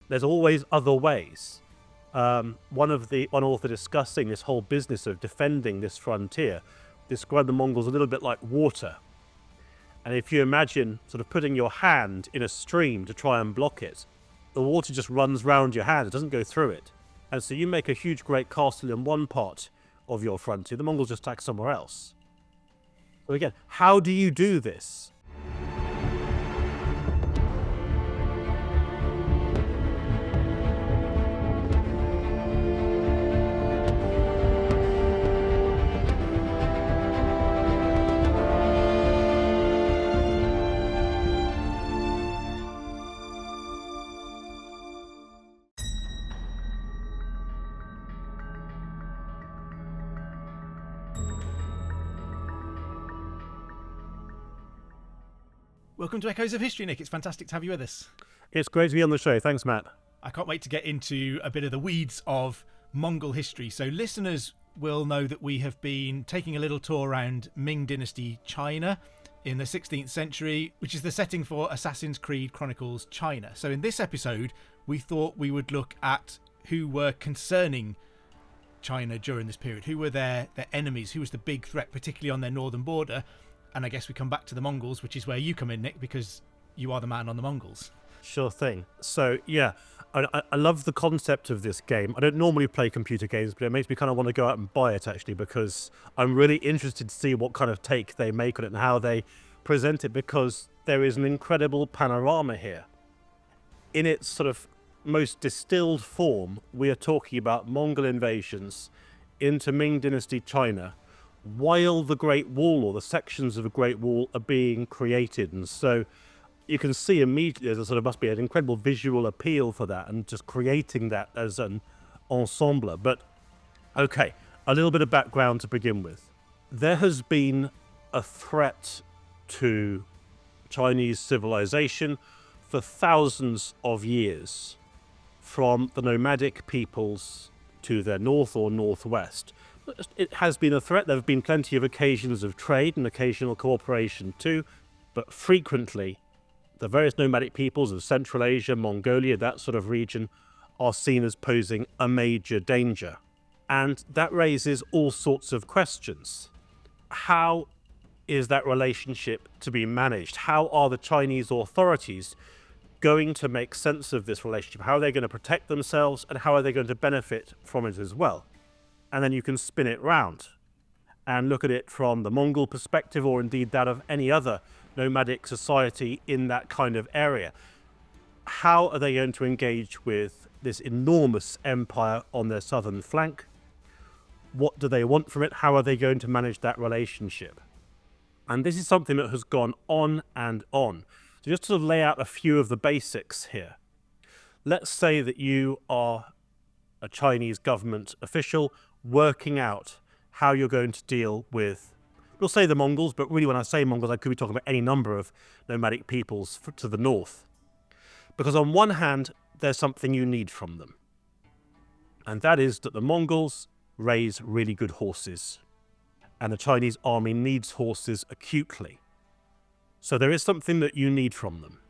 There's always other ways. One author discussing this whole business of defending this frontier described the Mongols a little bit like water. And if you imagine sort of putting your hand in a stream to try and block it, the water just runs round your hand, it doesn't go through it. And so you make a huge great castle in one part of your frontier, the Mongols just attack somewhere else. So again, how do you do this? Welcome to Echoes of History, Nick. It's fantastic to have you with us. It's great to be on the show. Thanks, Matt. I can't wait to get into a bit of the weeds of Mongol history. So listeners will know that we have been taking a little tour around Ming Dynasty China in the 16th century, which is the setting for Assassin's Creed Chronicles China. So in this episode, we thought we would look at who were concerning China during this period. Who were their enemies? Who was the big threat, particularly on their northern border? And I guess we come back to the Mongols, which is where you come in, Nick, because you are the man on the Mongols. Sure thing. So, yeah, I love the concept of this game. I don't normally play computer games, but it makes me kind of want to go out and buy it, actually, because I'm really interested to see what kind of take they make on it and how they present it, because there is an incredible panorama here. In its sort of most distilled form, we are talking about Mongol invasions into Ming Dynasty China, while the Great Wall, or the sections of the Great Wall, are being created. And so you can see immediately there sort of must be an incredible visual appeal for that, and just creating that as an ensemble. But okay, a little bit of background to begin with. There has been a threat to Chinese civilization for thousands of years, from the nomadic peoples to their north or northwest. It has been a threat. There have been plenty of occasions of trade and occasional cooperation too, but frequently the various nomadic peoples of Central Asia, Mongolia, that sort of region, are seen as posing a major danger. And that raises all sorts of questions. How is that relationship to be managed? How are the Chinese authorities going to make sense of this relationship? How are they going to protect themselves, and how are they going to benefit from it as well? And then you can spin it round and look at it from the Mongol perspective, or indeed that of any other nomadic society in that kind of area. How are they going to engage with this enormous empire on their southern flank? What do they want from it? How are they going to manage that relationship? And this is something that has gone on and on. So just to lay out a few of the basics here. Let's say that you are a Chinese government official working out how you're going to deal with, we'll say the Mongols, but really when I say Mongols, I could be talking about any number of nomadic peoples to the north. Because on one hand, there's something you need from them. And that is that the Mongols raise really good horses. And the Chinese army needs horses acutely. So there is something that you need from them.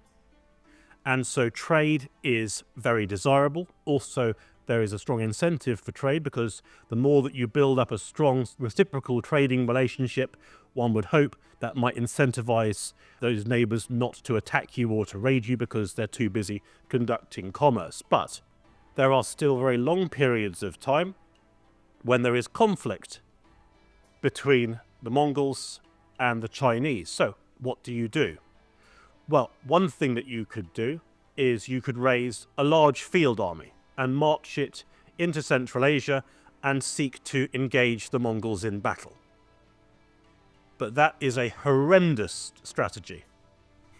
And so trade is very desirable. Also, there is a strong incentive for trade, because the more that you build up a strong reciprocal trading relationship, one would hope that might incentivize those neighbors not to attack you or to raid you because they're too busy conducting commerce. But there are still very long periods of time when there is conflict between the Mongols and the Chinese. So what do you do? Well, one thing that you could do is you could raise a large field army and march it into Central Asia and seek to engage the Mongols in battle. But that is a horrendous strategy,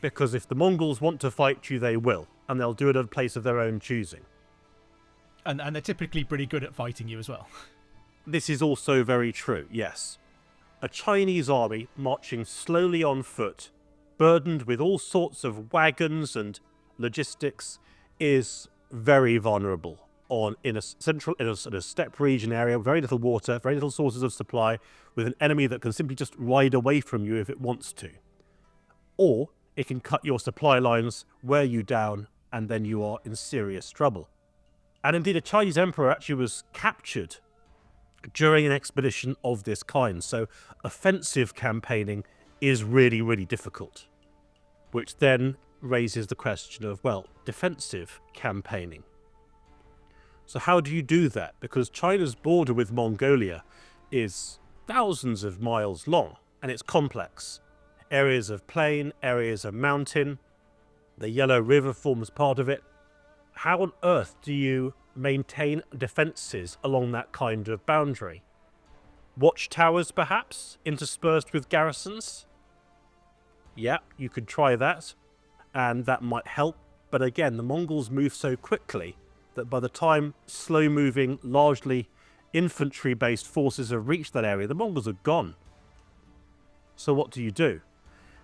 because if the Mongols want to fight you, they will, and they'll do it at a place of their own choosing. And they're typically pretty good at fighting you as well. This is also very true, yes. A Chinese army marching slowly on foot, burdened with all sorts of wagons and logistics, is very vulnerable in a steppe region area, very little water, very little sources of supply, with an enemy that can simply just ride away from you if it wants to. Or it can cut your supply lines, wear you down, and then you are in serious trouble. And indeed, a Chinese emperor actually was captured during an expedition of this kind. So offensive campaigning is really, really difficult, which then raises the question of, well, defensive campaigning. So how do you do that? Because China's border with Mongolia is thousands of miles long, and it's complex. Areas of plain, areas of mountain, the Yellow River forms part of it. How on earth do you maintain defences along that kind of boundary? Watchtowers, perhaps, interspersed with garrisons? Yeah, you could try that, and that might help. But again, the Mongols move so quickly that by the time slow-moving, largely infantry-based forces have reached that area, the Mongols are gone. So what do you do?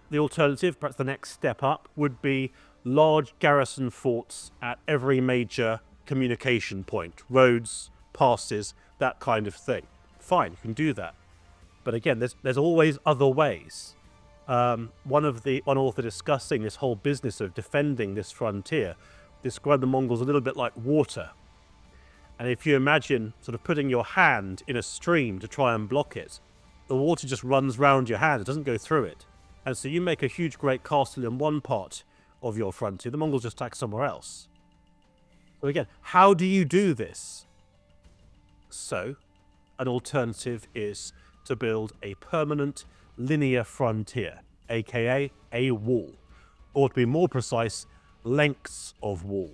The alternative, perhaps the next step up, would be large garrison forts at every major communication point, roads, passes, that kind of thing. Fine, you can do that. But again, there's always other ways. One author discussing this whole business of defending this frontier described the Mongols a little bit like water. And if you imagine sort of putting your hand in a stream to try and block it, the water just runs round your hand, it doesn't go through it. And so you make a huge great castle in one part of your frontier, the Mongols just attack somewhere else. So again, how do you do this? So, an alternative is to build a permanent linear frontier, aka a wall, or to be more precise, lengths of wall.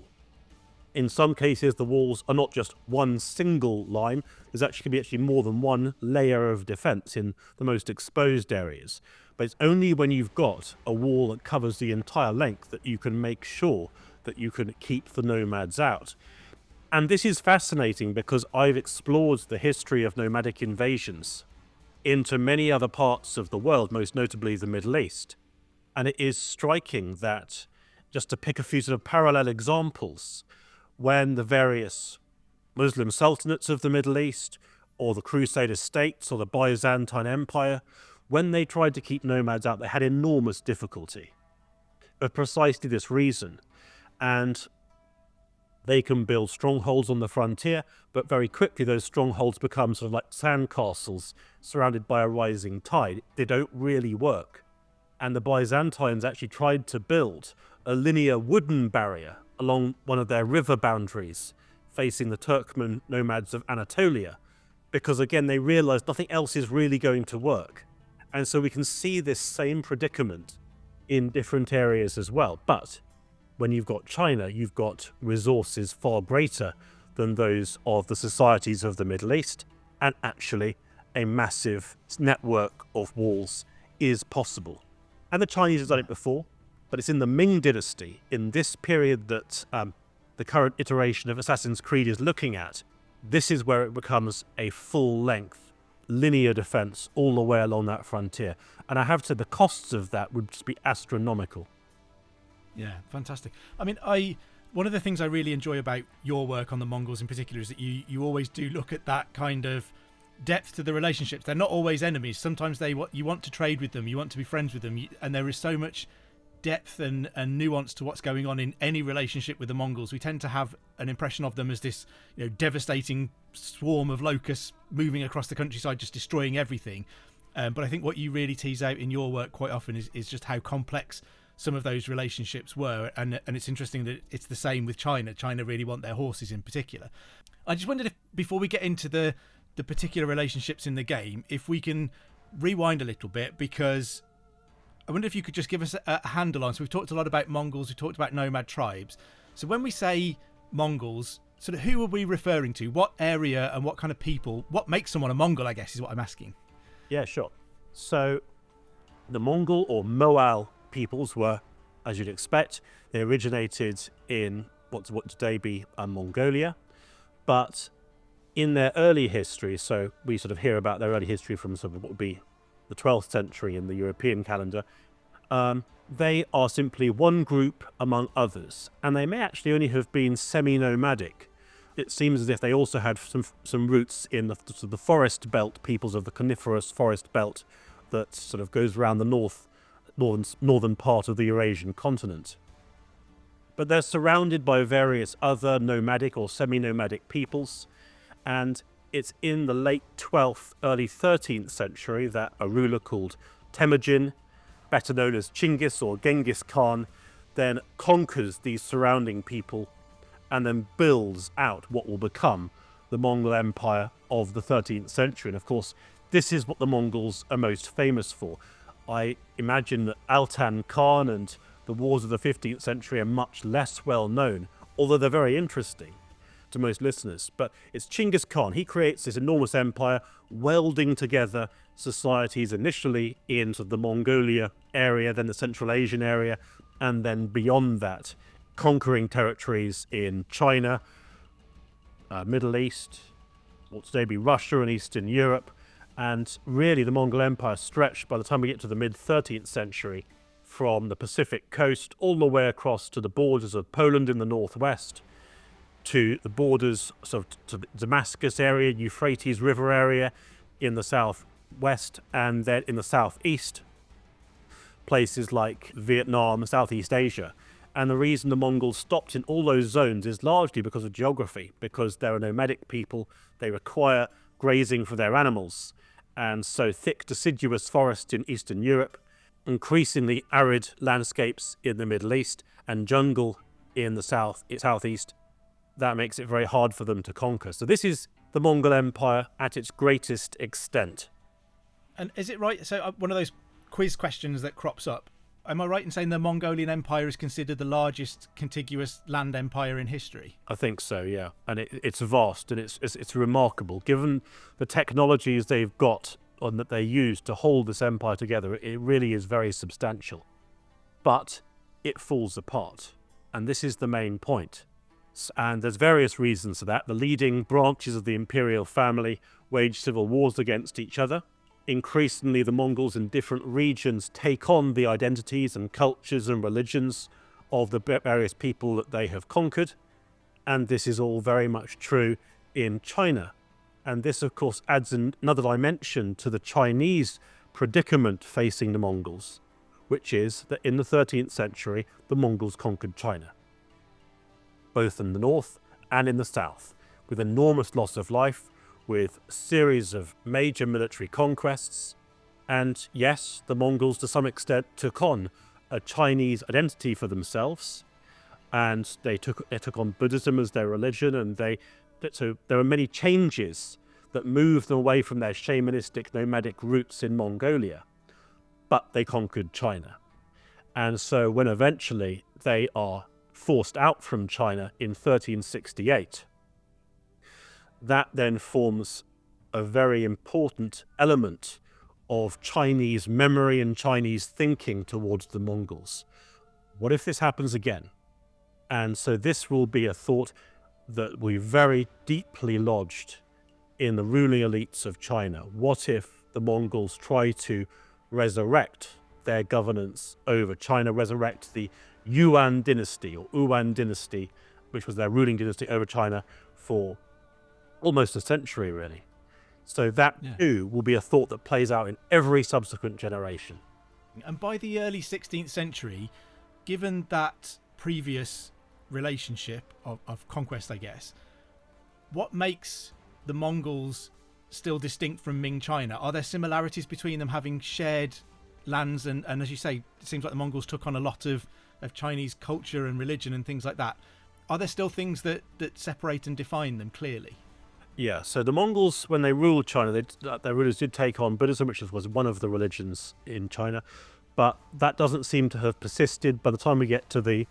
In some cases, the walls are not just one single line. There's actually more than one layer of defense in the most exposed areas. But it's only when you've got a wall that covers the entire length that you can make sure that you can keep the nomads out. And this is fascinating because I've explored the history of nomadic invasions into many other parts of the world, most notably the Middle East. And it is striking that, just to pick a few sort of parallel examples, when the various Muslim sultanates of the Middle East, or the Crusader states, or the Byzantine Empire, when they tried to keep nomads out, they had enormous difficulty for precisely this reason. And they can build strongholds on the frontier, but very quickly those strongholds become sort of like sandcastles surrounded by a rising tide. They don't really work. And the Byzantines actually tried to build a linear wooden barrier along one of their river boundaries facing the Turkmen nomads of Anatolia, because again they realized nothing else is really going to work. And so we can see this same predicament in different areas as well. But when you've got China, you've got resources far greater than those of the societies of the Middle East, and actually a massive network of walls is possible. And the Chinese have done it before, but it's in the Ming Dynasty, in this period that the current iteration of Assassin's Creed is looking at. This is where it becomes a full-length linear defense all the way along that frontier. And I have to say the costs of that would just be astronomical. Yeah, fantastic. I mean, one of the things I really enjoy about your work on the Mongols in particular is that you always do look at that kind of depth to the relationships. They're not always enemies. Sometimes you want to trade with them, you want to be friends with them, and there is so much depth and nuance to what's going on in any relationship with the Mongols. We tend to have an impression of them as this, devastating swarm of locusts moving across the countryside, just destroying everything. But I think what you really tease out in your work quite often is just how complex some of those relationships were, and it's interesting that it's the same with China. China really want their horses in particular. I just wondered if, before we get into the particular relationships in the game, if we can rewind a little bit, because I wonder if you could just give us a handle on. So we've talked a lot about Mongols, we've talked about nomad tribes. So when we say Mongols, sort of who are we referring to? What area and what kind of people? What makes someone a Mongol, I guess, is what I'm asking. Yeah, sure. So the Mongol or Moal peoples were, as you'd expect, they originated in what would today be Mongolia, but in their early history, so we sort of hear about their early history from sort of what would be the 12th century in the European calendar, they are simply one group among others, and they may actually only have been semi-nomadic. It seems as if they also had some roots in the forest belt peoples of the coniferous forest belt that sort of goes around the northern part of the Eurasian continent. but they're surrounded by various other nomadic or semi-nomadic peoples, and it's in the late 12th, early 13th century that a ruler called Temujin, better known as Chinggis or Genghis Khan, then conquers these surrounding people and then builds out what will become the Mongol Empire of the 13th century. And of course, this is what the Mongols are most famous for. I imagine that Altan Khan and the wars of the 15th century are much less well known, although they're very interesting to most listeners. But it's Chinggis Khan. He creates this enormous empire, welding together societies initially in sort of the Mongolia area, then the Central Asian area, and then beyond that, conquering territories in China, Middle East, what today be Russia and Eastern Europe. And really the Mongol Empire stretched, by the time we get to the mid-13th century, from the Pacific coast all the way across to the borders of Poland in the northwest, to the borders sort of to the Damascus area, Euphrates River area in the southwest, and then in the southeast, places like Vietnam, Southeast Asia. And the reason the Mongols stopped in all those zones is largely because of geography, because they're a nomadic people, they require grazing for their animals. And so thick deciduous forests in Eastern Europe, increasingly arid landscapes in the Middle East, and jungle in the southeast, that makes it very hard for them to conquer. So this is the Mongol Empire at its greatest extent. And is it right? So one of those quiz questions that crops up. Am I right in saying the Mongolian Empire is considered the largest contiguous land empire in history? I think so, yeah. And it's vast and it's remarkable. Given the technologies they've got and that they use to hold this empire together, it really is very substantial. But it falls apart. And this is the main point. And there's various reasons for that. The leading branches of the imperial family wage civil wars against each other. Increasingly, the Mongols in different regions take on the identities and cultures and religions of the various people that they have conquered. And this is all very much true in China. And this, of course, adds another dimension to the Chinese predicament facing the Mongols, which is that in the 13th century, the Mongols conquered China, both in the north and in the south, with enormous loss of life, with a series of major military conquests. And yes, the Mongols to some extent took on a Chinese identity for themselves, and they took on Buddhism as their religion, and so there were many changes that moved them away from their shamanistic nomadic roots in Mongolia, but they conquered China. And so when eventually they are forced out from China in 1368, that then forms a very important element of Chinese memory and Chinese thinking towards the Mongols. What if this happens again? And so this will be a thought that will be very deeply lodged in the ruling elites of China. What if the Mongols try to resurrect their governance over China, resurrect the Yuan dynasty or Yuan dynasty, which was their ruling dynasty over China for almost a century, really. So that too will be a thought that plays out in every subsequent generation. And by the early 16th century, given that previous relationship of conquest, I guess, what makes the Mongols still distinct from Ming China? Are there similarities between them having shared lands? And as you say, it seems like the Mongols took on a lot of Chinese culture and religion and things like that. Are there still things that separate and define them clearly? Yeah, so the Mongols, when they ruled China, their rulers did take on Buddhism, which was one of the religions in China, but that doesn't seem to have persisted. By the time we get to the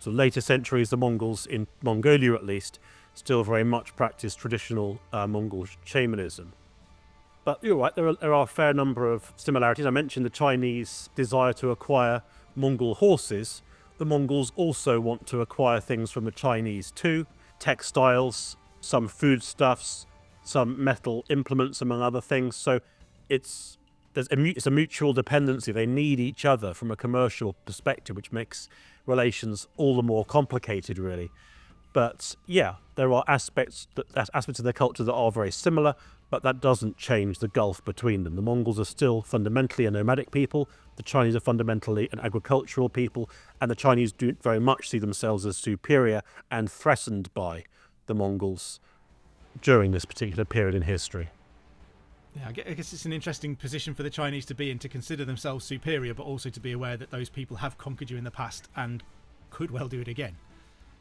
later centuries, the Mongols, in Mongolia at least, still very much practice traditional Mongol shamanism. But you're right, there are a fair number of similarities. I mentioned the Chinese desire to acquire Mongol horses. The Mongols also want to acquire things from the Chinese too, textiles, some foodstuffs, some metal implements, among other things. So it's a mutual dependency. They need each other from a commercial perspective, which makes relations all the more complicated, really. But yeah, there are aspects of their culture that are very similar, but that doesn't change the gulf between them. The Mongols are still fundamentally a nomadic people, the Chinese are fundamentally an agricultural people, and the Chinese do very much see themselves as superior and threatened by the Mongols during this particular period in history. Yeah, I guess it's an interesting position for the Chinese to be in, to consider themselves superior, but also to be aware that those people have conquered you in the past and could well do it again.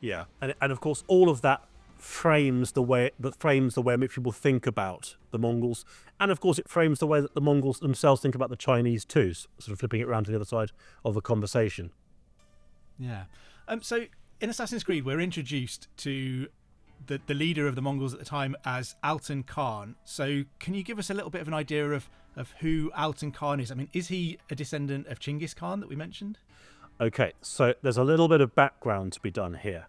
Yeah, and of course all of that frames the way in which people think about the Mongols, and of course it frames the way that the Mongols themselves think about the Chinese too, sort of flipping it around to the other side of the conversation. Yeah. So in Assassin's Creed, we're introduced to the leader of the Mongols at the time as Altan Khan. So can you give us a little bit of an idea of who Altan Khan is? I mean, is he a descendant of Genghis Khan that we mentioned? Okay, so there's a little bit of background to be done here.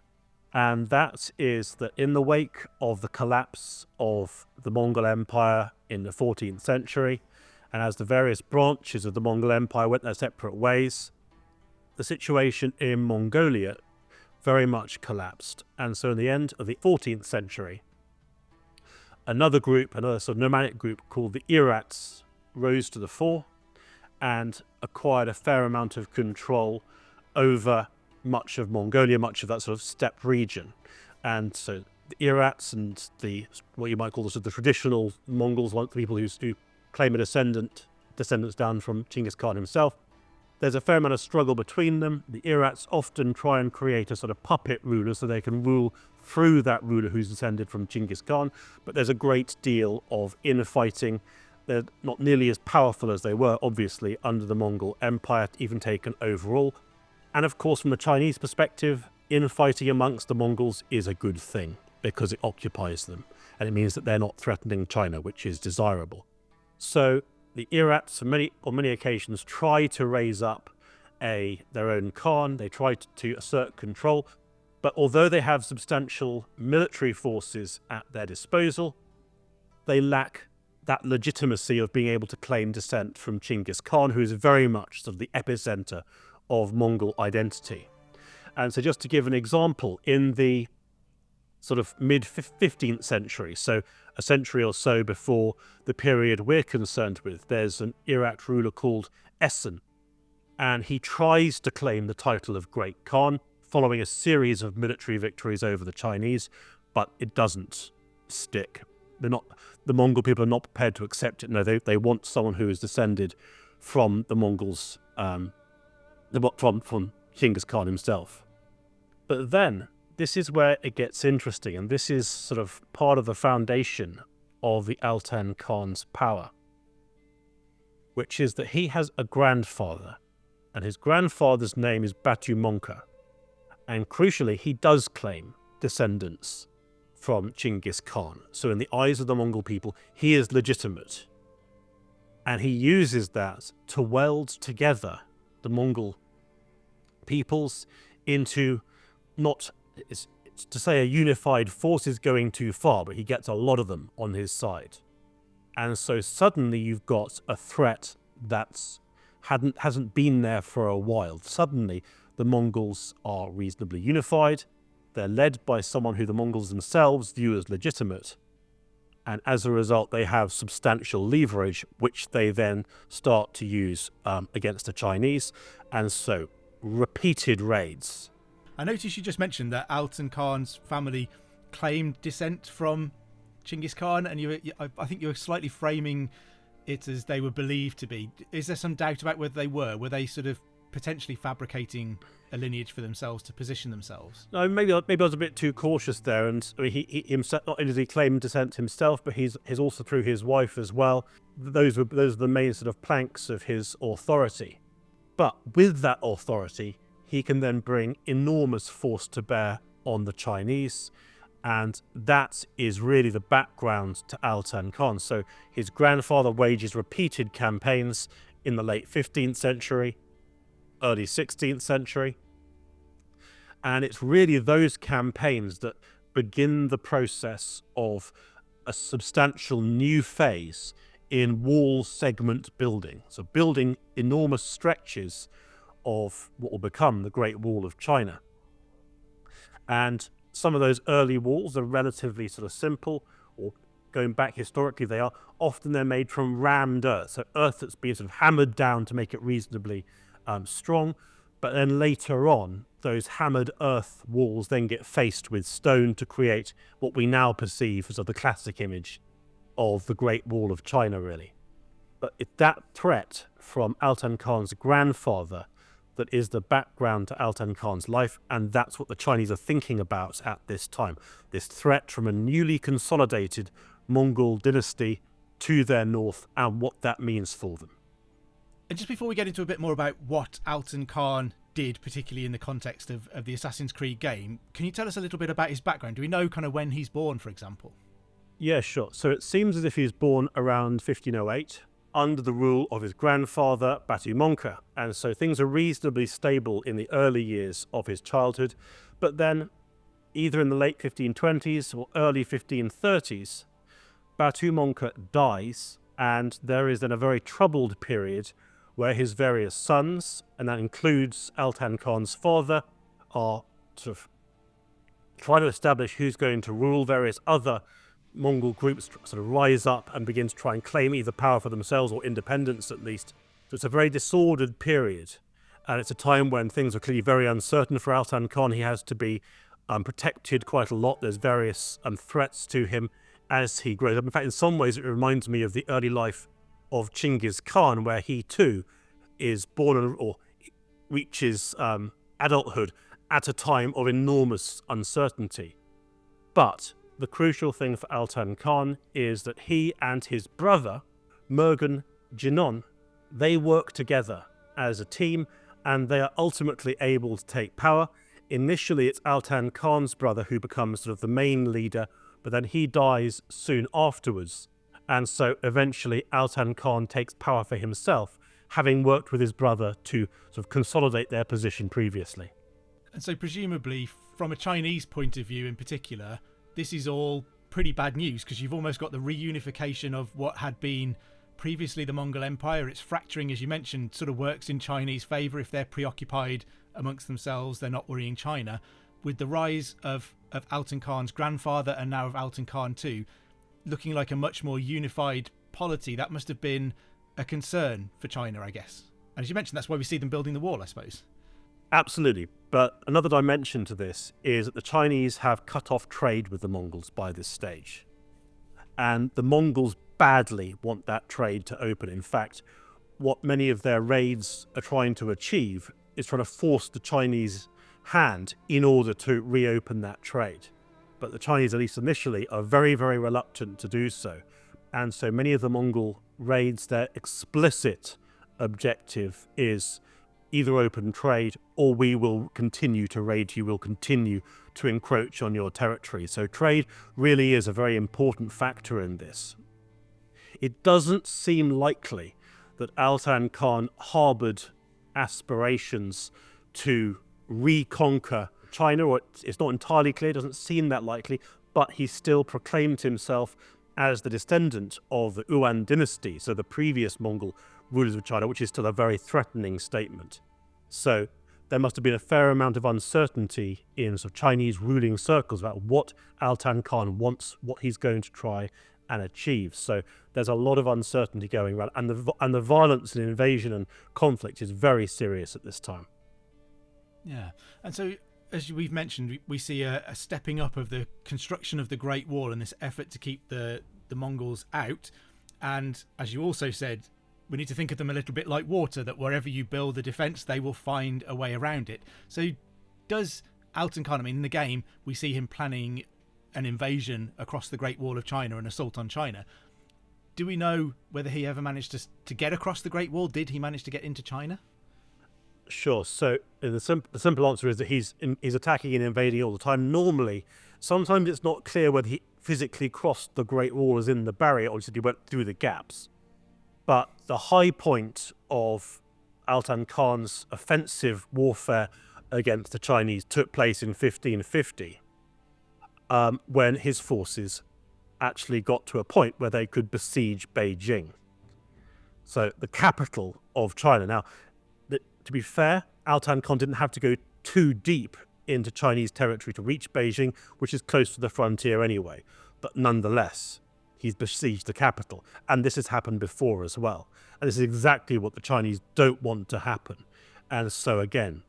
And that is that in the wake of the collapse of the Mongol Empire in the 14th century, and as the various branches of the Mongol Empire went their separate ways, the situation in Mongolia very much collapsed. And so in the end of the 14th century, another sort of nomadic group called the Irats rose to the fore and acquired a fair amount of control over much of Mongolia, much of that sort of steppe region. And so the Irats and what you might call the traditional Mongols, the people who claim a descendants down from Genghis Khan himself, there's a fair amount of struggle between them. The Irats often try and create a sort of puppet ruler so they can rule through that ruler who's descended from Genghis Khan, but there's a great deal of infighting. They're not nearly as powerful as they were, obviously, under the Mongol Empire, even taken overall. And of course, from the Chinese perspective, infighting amongst the Mongols is a good thing because it occupies them, and it means that they're not threatening China, which is desirable. So the Irats, on many occasions, try to raise up their own Khan. They try to assert control, but although they have substantial military forces at their disposal, they lack that legitimacy of being able to claim descent from Genghis Khan, who is very much sort of the epicenter of Mongol identity. And so just to give an example, in the sort of mid-15th century, so a century or so before the period we're concerned with, there's an Irat ruler called Essen, and he tries to claim the title of Great Khan following a series of military victories over the Chinese, but it doesn't stick. The Mongol people are not prepared to accept it. No, they want someone who is descended from the Mongols, from Genghis Khan himself. But then this is where it gets interesting, and this is sort of part of the foundation of the Altan Khan's power, which is that he has a grandfather, and his grandfather's name is Batu Monka, and crucially he does claim descendants from Genghis Khan. So in the eyes of the Mongol people, he is legitimate, and he uses that to weld together the Mongol peoples into it's to say a unified force is going too far, but he gets a lot of them on his side. And so suddenly you've got a threat that hasn't been there for a while. Suddenly the Mongols are reasonably unified. They're led by someone who the Mongols themselves view as legitimate. And as a result, they have substantial leverage, which they then start to use against the Chinese. And so repeated raids. I noticed you just mentioned that Altan Khan's family claimed descent from Genghis Khan, and I think you were slightly framing it as they were believed to be. Is there some doubt about whether they were? Were they sort of potentially fabricating a lineage for themselves to position themselves? No, maybe I was a bit too cautious there. And I mean, he himself, not only does he claim descent himself, but he's also through his wife as well. Those are the main sort of planks of his authority. But with that authority, he can then bring enormous force to bear on the Chinese, and that is really the background to Altan Khan. So his grandfather wages repeated campaigns in the late 15th century, early 16th century, and it's really those campaigns that begin the process of a substantial new phase in wall segment building. So building enormous stretches of what will become the Great Wall of China. And some of those early walls are relatively sort of simple, or going back historically they are, often they're made from rammed earth, so earth that's been sort of hammered down to make it reasonably strong. But then later on, those hammered earth walls then get faced with stone to create what we now perceive as the classic image of the Great Wall of China, really. But it's that threat from Altan Khan's grandfather that is the background to Altan Khan's life, and that's what the Chinese are thinking about at this time. This threat from a newly consolidated Mongol dynasty to their north and what that means for them. And just before we get into a bit more about what Altan Khan did, particularly in the context of the Assassin's Creed game, can you tell us a little bit about his background? Do we know kind of when he's born, for example? Yeah, sure. So it seems as if he was born around 1508 under the rule of his grandfather, Batu Monka. And so things are reasonably stable in the early years of his childhood. But then, either in the late 1520s or early 1530s, Batu Monka dies, and there is then a very troubled period where his various sons, and that includes Altan Khan's father, are sort of trying to establish who's going to rule. Various other Mongol groups sort of rise up and begin to try and claim either power for themselves or independence at least. So it's a very disordered period, and it's a time when things are clearly very uncertain for Altan Khan. He has to be protected quite a lot. There's various threats to him as he grows up. In fact, in some ways it reminds me of the early life of Chinggis Khan, where he too is born or reaches adulthood at a time of enormous uncertainty. But the crucial thing for Altan Khan is that he and his brother, Mergen Jinon, they work together as a team, and they are ultimately able to take power. Initially, it's Altan Khan's brother who becomes sort of the main leader, but then he dies soon afterwards. And so eventually Altan Khan takes power for himself, having worked with his brother to sort of consolidate their position previously. And so presumably, from a Chinese point of view in particular, this is all pretty bad news, because you've almost got the reunification of what had been previously the Mongol Empire. It's fracturing, as you mentioned, sort of works in Chinese favour. If they're preoccupied amongst themselves, they're not worrying China. With the rise of Altan Khan's grandfather and now of Altan Khan too, looking like a much more unified polity, that must have been a concern for China, I guess. And as you mentioned, that's why we see them building the wall, I suppose. Absolutely. But another dimension to this is that the Chinese have cut off trade with the Mongols by this stage. And the Mongols badly want that trade to open. In fact, what many of their raids are trying to achieve is trying to force the Chinese hand in order to reopen that trade. But the Chinese, at least initially, are very, very reluctant to do so. And so many of the Mongol raids, their explicit objective is either open trade or we will continue to raid you, will continue to encroach on your territory. So trade really is a very important factor in this. It doesn't seem likely that Altan Khan harboured aspirations to reconquer China, or it's not entirely clear, it doesn't seem that likely, but he still proclaimed himself as the descendant of the Yuan dynasty, so the previous Mongol rulers of China, which is still a very threatening statement. So there must have been a fair amount of uncertainty in sort of Chinese ruling circles about what Altan Khan wants, what he's going to try and achieve. So there's a lot of uncertainty going around, and the violence and invasion and conflict is very serious at this time. Yeah, and so as we've mentioned, we see a stepping up of the construction of the Great Wall and this effort to keep the Mongols out. And as you also said, we need to think of them a little bit like water, that wherever you build a defence, they will find a way around it. So does Altan Khan, I mean, in the game, we see him planning an invasion across the Great Wall of China, an assault on China. Do we know whether he ever managed to get across the Great Wall? Did he manage to get into China? Sure. So the simple answer is that he's attacking and invading all the time. Normally, sometimes it's not clear whether he physically crossed the Great Wall as in the barrier or just he went through the gaps. But the high point of Altan Khan's offensive warfare against the Chinese took place in 1550, when his forces actually got to a point where they could besiege Beijing, so the capital of China. Now, to be fair, Altan Khan didn't have to go too deep into Chinese territory to reach Beijing, which is close to the frontier anyway. But nonetheless, he's besieged the capital. And this has happened before as well. And this is exactly what the Chinese don't want to happen. And so again,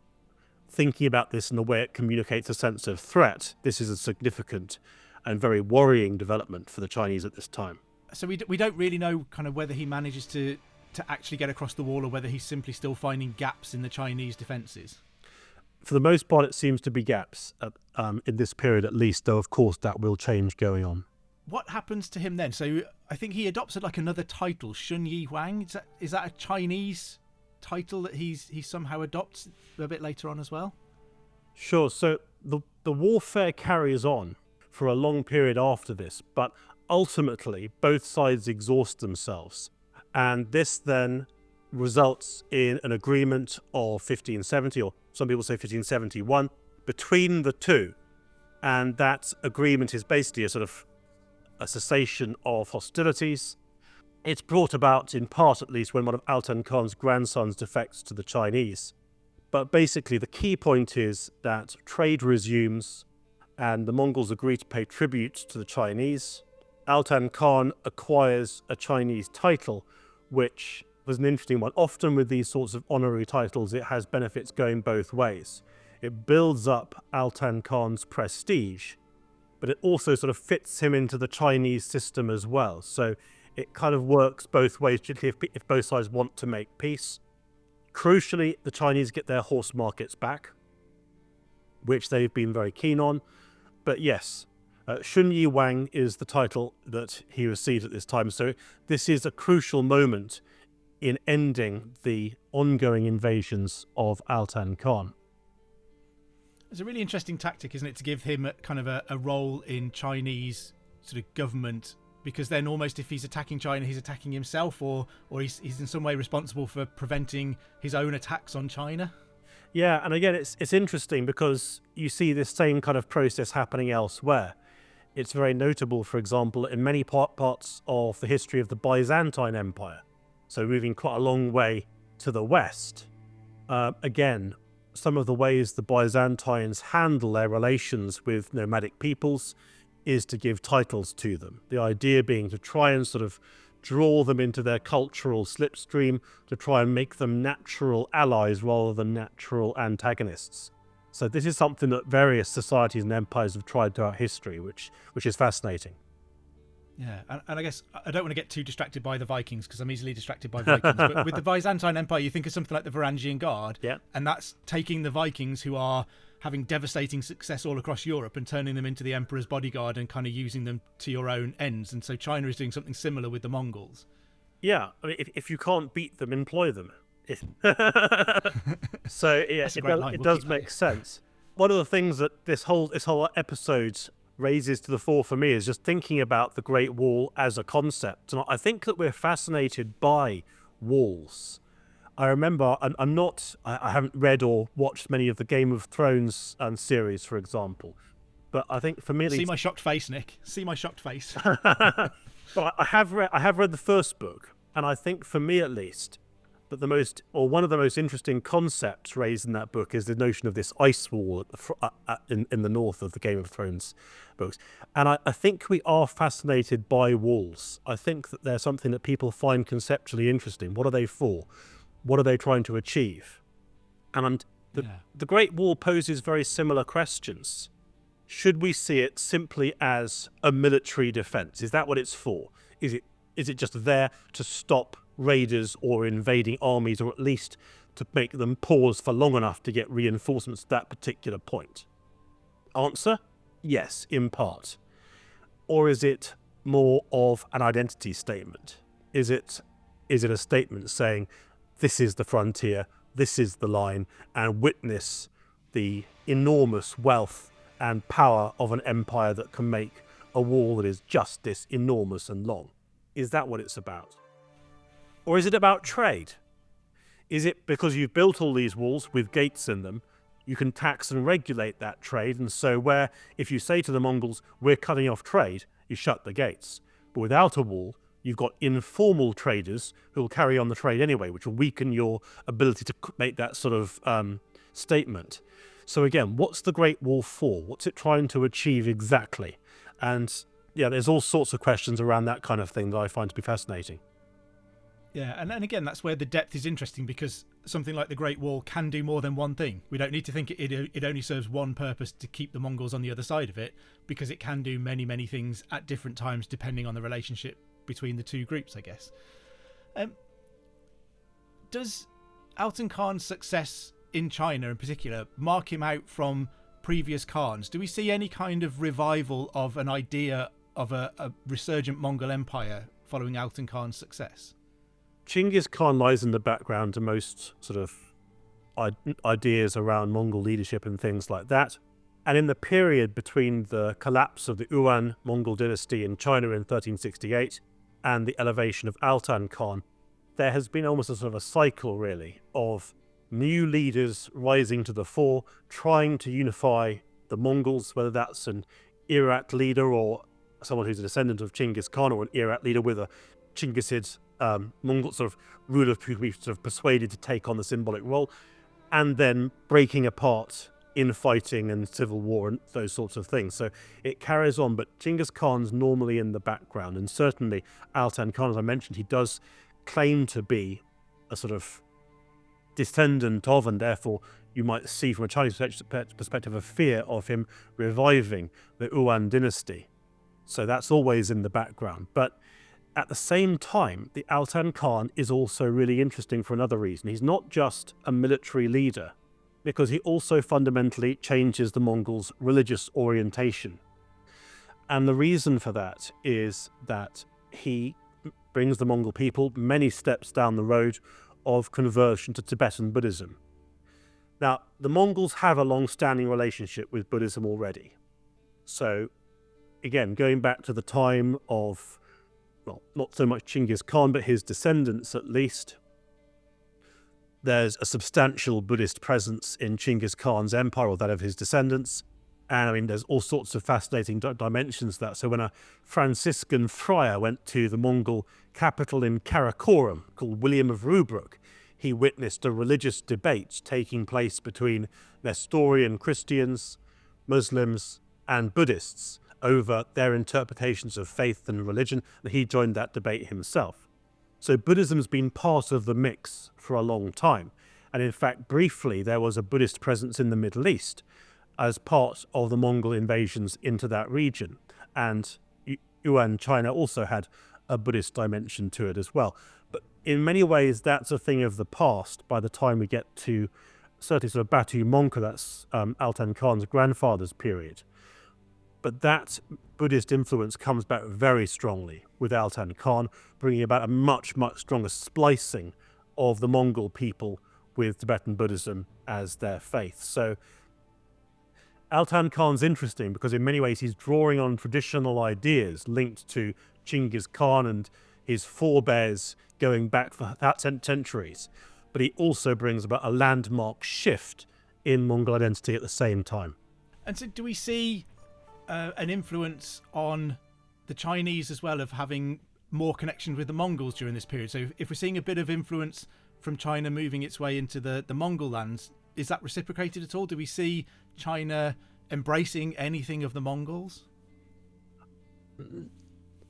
thinking about this in the way it communicates a sense of threat, this is a significant and very worrying development for the Chinese at this time. So we don't really know kind of whether he manages to actually get across the wall or whether he's simply still finding gaps in the Chinese defences. For the most part, it seems to be gaps in this period at least, though of course that will change going on. What happens to him then? So I think he adopts like another title, Shun Yi Huang. Is that a Chinese title that he somehow adopts a bit later on as well? Sure. So the warfare carries on for a long period after this, but ultimately both sides exhaust themselves. And this then results in an agreement of 1570, or some people say 1571, between the two. And that agreement is basically a sort of a cessation of hostilities. It's brought about, in part at least, when one of Altan Khan's grandsons defects to the Chinese. But basically the key point is that trade resumes and the Mongols agree to pay tribute to the Chinese. Altan Khan acquires a Chinese title, which was an interesting one. Often with these sorts of honorary titles, it has benefits going both ways. It builds up Altan Khan's prestige, but it also sort of fits him into the Chinese system as well. So it kind of works both ways, particularly if both sides want to make peace. Crucially, the Chinese get their horse markets back, which they've been very keen on. But yes, Shun Yi Wang is the title that he received at this time. So this is a crucial moment in ending the ongoing invasions of Altan Khan. It's a really interesting tactic, isn't it, to give him kind of a role in Chinese sort of government, because then almost if he's attacking China, he's attacking himself, or he's in some way responsible for preventing his own attacks on China. Yeah, and again, it's interesting because you see this same kind of process happening elsewhere. It's very notable, for example, in many parts of the history of the Byzantine Empire. So moving quite a long way to the west. Again, some of the ways the Byzantines handle their relations with nomadic peoples is to give titles to them. The idea being to try and sort of draw them into their cultural slipstream, to try and make them natural allies rather than natural antagonists. So this is something that various societies and empires have tried throughout history, which is fascinating. Yeah, and I guess I don't want to get too distracted by the Vikings, because I'm easily distracted by Vikings, but with the Byzantine Empire, you think of something like the Varangian Guard, yeah, and that's taking the Vikings, who are having devastating success all across Europe, and turning them into the Emperor's bodyguard and kind of using them to your own ends. And so China is doing something similar with the Mongols. Yeah, I mean, if you can't beat them, employ them. So yeah, it does make sense. One of the things that this whole episode raises to the fore for me is just thinking about the Great Wall as a concept. And I think that we're fascinated by walls. I remember, I haven't read or watched many of the Game of Thrones series, for example, but I think for me, see my shocked face, Nick. See my shocked face. But I have read the first book, and I think for me at least, that one of the most interesting concepts raised in that book is the notion of this ice wall in the north of the Game of Thrones books. And I think we are fascinated by walls. I think that they're something that people find conceptually interesting. What are they for? What are they trying to achieve? And the Great Wall poses very similar questions. Should we see it simply as a military defense? Is that what it's for? Is it just there to stop raiders or invading armies, or at least to make them pause for long enough to get reinforcements at that particular point? Answer: yes, in part. Or is it more of an identity statement? Is it a statement saying, this is the frontier, this is the line, and witness the enormous wealth and power of an empire that can make a wall that is just this enormous and long? Is that what it's about? Or is it about trade? Is it because you've built all these walls with gates in them, you can tax and regulate that trade, and so where if you say to the Mongols, we're cutting off trade, you shut the gates. But without a wall, you've got informal traders who will carry on the trade anyway, which will weaken your ability to make that sort of statement. So again, what's the Great Wall for? What's it trying to achieve exactly? And yeah, there's all sorts of questions around that kind of thing that I find to be fascinating. Yeah, and again, that's where the depth is interesting, because something like the Great Wall can do more than one thing. We don't need to think it only serves one purpose to keep the Mongols on the other side of it, because it can do many, many things at different times depending on the relationship between the two groups, I guess. Does Altan Khan's success in China in particular mark him out from previous Khans? Do we see any kind of revival of an idea of a resurgent Mongol Empire following Altan Khan's success? Genghis Khan lies in the background to most sort of ideas around Mongol leadership and things like that. And in the period between the collapse of the Yuan Mongol dynasty in China in 1368 and the elevation of Altan Khan, there has been almost a sort of a cycle, really, of new leaders rising to the fore, trying to unify the Mongols, whether that's an Irat leader or someone who's a descendant of Genghis Khan, or an Irat leader with a Chinggisid Mongol sort of ruler who we've sort of persuaded to take on the symbolic role, and then breaking apart infighting and civil war and those sorts of things. So it carries on, but Genghis Khan's normally in the background, and certainly Altan Khan, as I mentioned, he does claim to be a sort of descendant of, and therefore you might see from a Chinese perspective a fear of him reviving the Yuan dynasty. So that's always in the background. But at the same time, the Altan Khan is also really interesting for another reason. He's not just a military leader, because he also fundamentally changes the Mongols' religious orientation. And the reason for that is that he brings the Mongol people many steps down the road of conversion to Tibetan Buddhism. Now, the Mongols have a long-standing relationship with Buddhism already. So, again, going back to the time of, well, not so much Genghis Khan, but his descendants at least, there's a substantial Buddhist presence in Genghis Khan's empire, or that of his descendants. And I mean, there's all sorts of fascinating dimensions to that. So when a Franciscan friar went to the Mongol capital in Karakoram, called William of Rubruck, he witnessed a religious debate taking place between Nestorian Christians, Muslims, and Buddhists over their interpretations of faith and religion, and he joined that debate himself. So Buddhism's been part of the mix for a long time. And in fact, briefly, there was a Buddhist presence in the Middle East as part of the Mongol invasions into that region. And Yuan China also had a Buddhist dimension to it as well. But in many ways, that's a thing of the past by the time we get to certainly sort of Batu Mongke, that's Altan Khan's grandfather's period. But that Buddhist influence comes back very strongly with Altan Khan, bringing about a much, much stronger splicing of the Mongol people with Tibetan Buddhism as their faith. So Altan Khan's interesting because in many ways he's drawing on traditional ideas linked to Genghis Khan and his forebears going back for centuries. But he also brings about a landmark shift in Mongol identity at the same time. And so do we see an influence on the Chinese as well, of having more connection with the Mongols during this period? So if we're seeing a bit of influence from China moving its way into the Mongol lands, is that reciprocated at all? Do we see China embracing anything of the Mongols?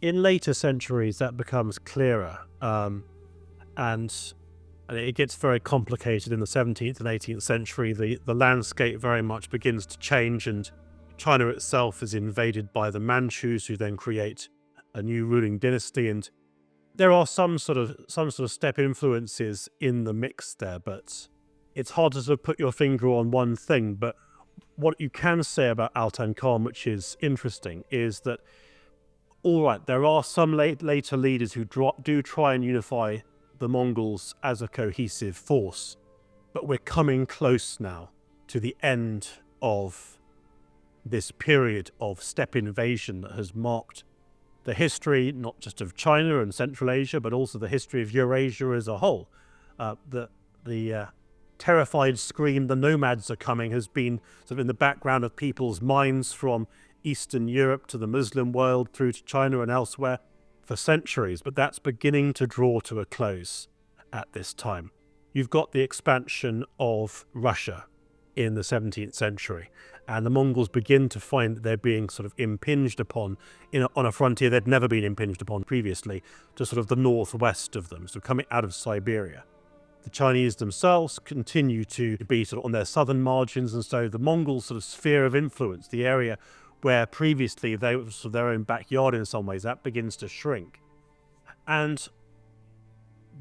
In later centuries, that becomes clearer. And it gets very complicated in the 17th and 18th century. The landscape very much begins to change, and China itself is invaded by the Manchus, who then create a new ruling dynasty. And there are some sort of step influences in the mix there, but it's hard to sort of put your finger on one thing. But what you can say about Altan Khan, which is interesting, is that, all right, there are some later leaders who do try and unify the Mongols as a cohesive force, but we're coming close now to the end of this period of steppe invasion that has marked the history not just of China and Central Asia, but also the history of Eurasia as a whole. The terrified scream, "the nomads are coming," has been sort of in the background of people's minds from Eastern Europe to the Muslim world through to China and elsewhere for centuries, but that's beginning to draw to a close at this time. You've got the expansion of Russia, in the 17th century. And the Mongols begin to find that they're being sort of impinged upon on a frontier they'd never been impinged upon previously, to sort of the northwest of them, so coming out of Siberia. The Chinese themselves continue to be sort of on their southern margins, and so the Mongol sort of sphere of influence, the area where previously they were sort of their own backyard in some ways, that begins to shrink. And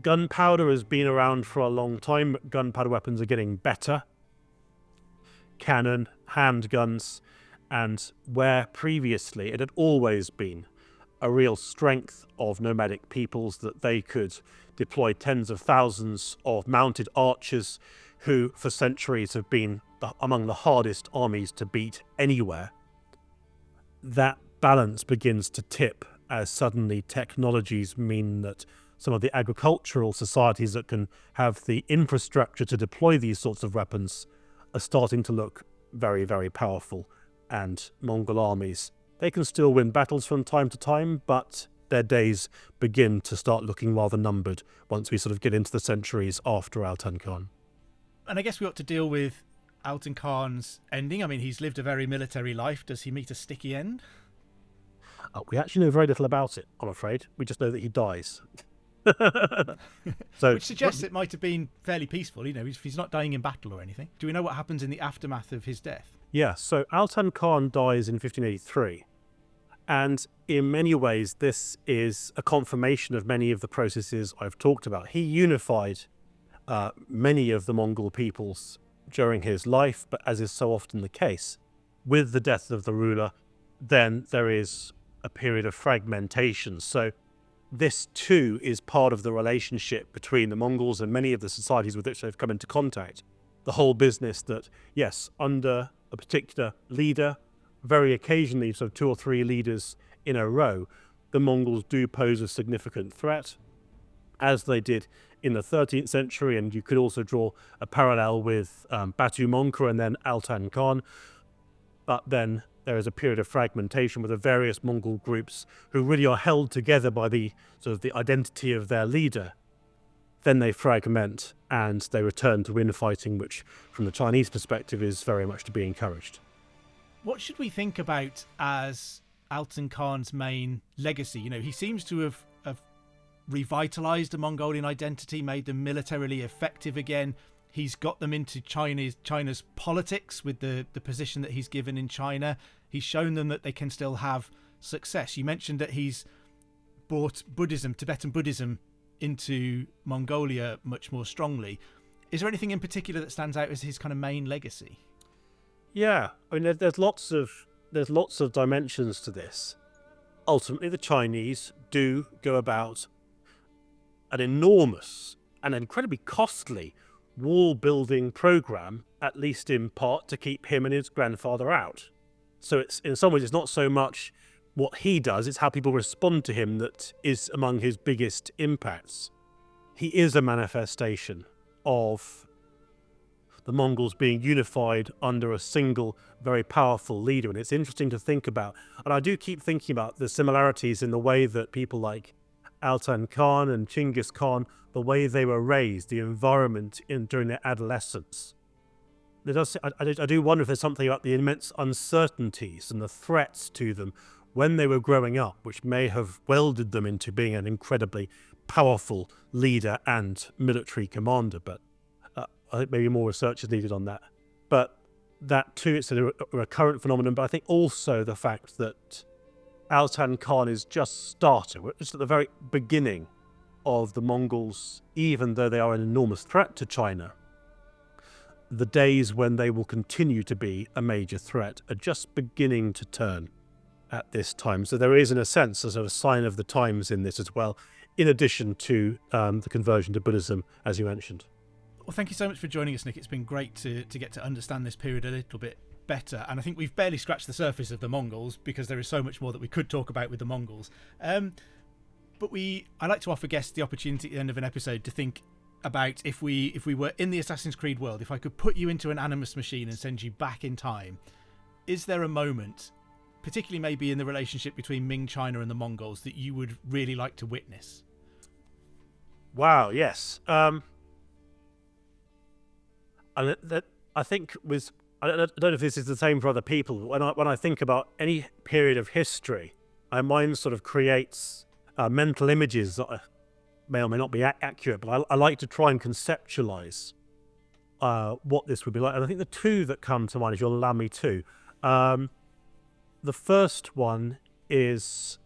gunpowder has been around for a long time. Gunpowder weapons are getting better. Cannon, handguns, and where previously it had always been a real strength of nomadic peoples that they could deploy tens of thousands of mounted archers who for centuries have been among the hardest armies to beat anywhere. That balance begins to tip as suddenly technologies mean that some of the agricultural societies that can have the infrastructure to deploy these sorts of weapons are starting to look very, very powerful. And Mongol armies, they can still win battles from time to time, but their days begin to start looking rather numbered once we sort of get into the centuries after Altan Khan. And I guess we ought to deal with Altan Khan's ending. I mean, he's lived a very military life. Does he meet a sticky end? We actually know very little about it, I'm afraid. We just know that he dies. So, which suggests it might have been fairly peaceful, if he's not dying in battle or anything. Do we know what happens in the aftermath of his death? Yeah, so Altan Khan dies in 1583. And in many ways, this is a confirmation of many of the processes I've talked about. He unified many of the Mongol peoples during his life, but as is so often the case, with the death of the ruler, then there is a period of fragmentation. So this too is part of the relationship between the Mongols and many of the societies with which they've come into contact. The whole business that, yes, under a particular leader, very occasionally, so 2 or 3 leaders in a row, the Mongols do pose a significant threat, as they did in the 13th century, and you could also draw a parallel with Batu Mongkor and then Altan Khan. But then there is a period of fragmentation with the various Mongol groups who really are held together by the sort of the identity of their leader. Then they fragment and they return to infighting, which from the Chinese perspective is very much to be encouraged. What should we think about as Altan Khan's main legacy? He seems to have revitalized the Mongolian identity, made them militarily effective again. He's got them into China's politics with the position that he's given in China. He's shown them that they can still have success. You mentioned that he's brought Tibetan Buddhism into Mongolia much more strongly. Is there anything in particular that stands out as his kind of main legacy? Yeah, I mean, there's lots of dimensions to this. Ultimately, the Chinese do go about an enormous and incredibly costly wall-building program, at least in part, to keep him and his grandfather out. So it's, in some ways, it's not so much what he does, it's how people respond to him that is among his biggest impacts. He is a manifestation of the Mongols being unified under a single, very powerful leader. And it's interesting to think about. And I do keep thinking about the similarities in the way that people like Altan Khan and Chinggis Khan, the way they were raised, the environment during their adolescence. I do wonder if there's something about the immense uncertainties and the threats to them when they were growing up, which may have welded them into being an incredibly powerful leader and military commander. But I think maybe more research is needed on that. But that too, it's a recurrent phenomenon. But I think also the fact that Altan Khan is just starting. We're just at the very beginning of the Mongols, even though they are an enormous threat to China. The days when they will continue to be a major threat are just beginning to turn at this time. So there is, in a sense, a sort of sign of the times in this as well, in addition to the conversion to Buddhism, as you mentioned. Well, thank you so much for joining us, Nick. It's been great to get to understand this period a little bit better. And I think we've barely scratched the surface of the Mongols, because there is so much more that we could talk about with the Mongols. But I like to offer guests the opportunity at the end of an episode to think about if we were in the Assassin's Creed world, if I could put you into an animus machine and send you back in time, is there a moment, particularly maybe in the relationship between Ming China and the Mongols, that you would really like to witness? Wow, yes. And I think I don't know if this is the same for other people. But when I think about any period of history, my mind sort of creates mental images that may or may not be accurate. But I like to try and conceptualize what this would be like. And I think the two that come to mind, if you'll allow me to, the first one is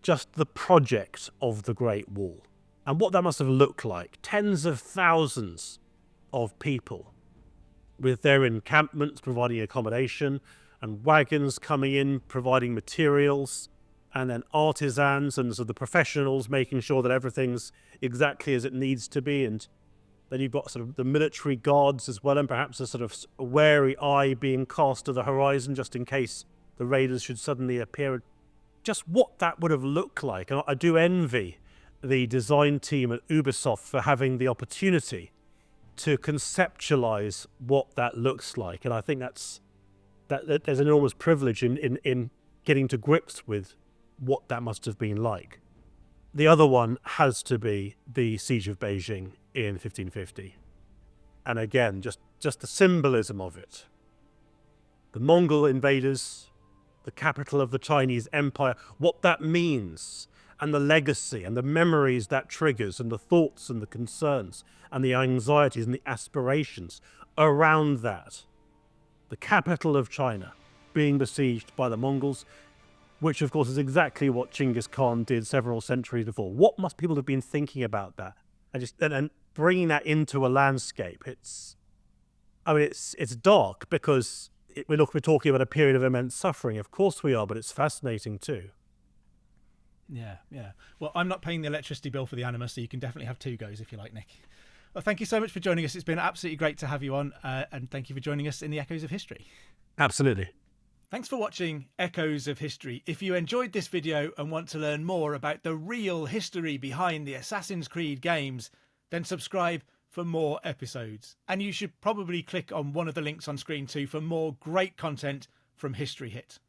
just the project of the Great Wall and what that must have looked like. Tens of thousands of people with their encampments providing accommodation, and wagons coming in providing materials, and then artisans and sort of the professionals making sure that everything's exactly as it needs to be. And then you've got sort of the military guards as well, and perhaps a sort of wary eye being cast to the horizon just in case the raiders should suddenly appear. Just what that would have looked like. And I do envy the design team at Ubisoft for having the opportunity to conceptualize what that looks like. And I think that there's an enormous privilege in getting to grips with what that must have been like. The other one has to be the Siege of Beijing in 1550. And again, just the symbolism of it. The Mongol invaders, the capital of the Chinese Empire, what that means, and the legacy and the memories that triggers, and the thoughts and the concerns and the anxieties and the aspirations around that. The capital of China being besieged by the Mongols, which of course is exactly what Genghis Khan did several centuries before. What must people have been thinking about that? And bringing that into a landscape, it's dark because we're talking about a period of immense suffering. Of course we are, but it's fascinating too. Yeah. Well, I'm not paying the electricity bill for the Anima, so you can definitely have two goes if you like, Nick. Well, thank you so much for joining us. It's been absolutely great to have you on, and thank you for joining us in the Echoes of History. Absolutely. Thanks for watching Echoes of History. If you enjoyed this video and want to learn more about the real history behind the Assassin's Creed games, then subscribe for more episodes. And you should probably click on one of the links on screen too for more great content from History Hit.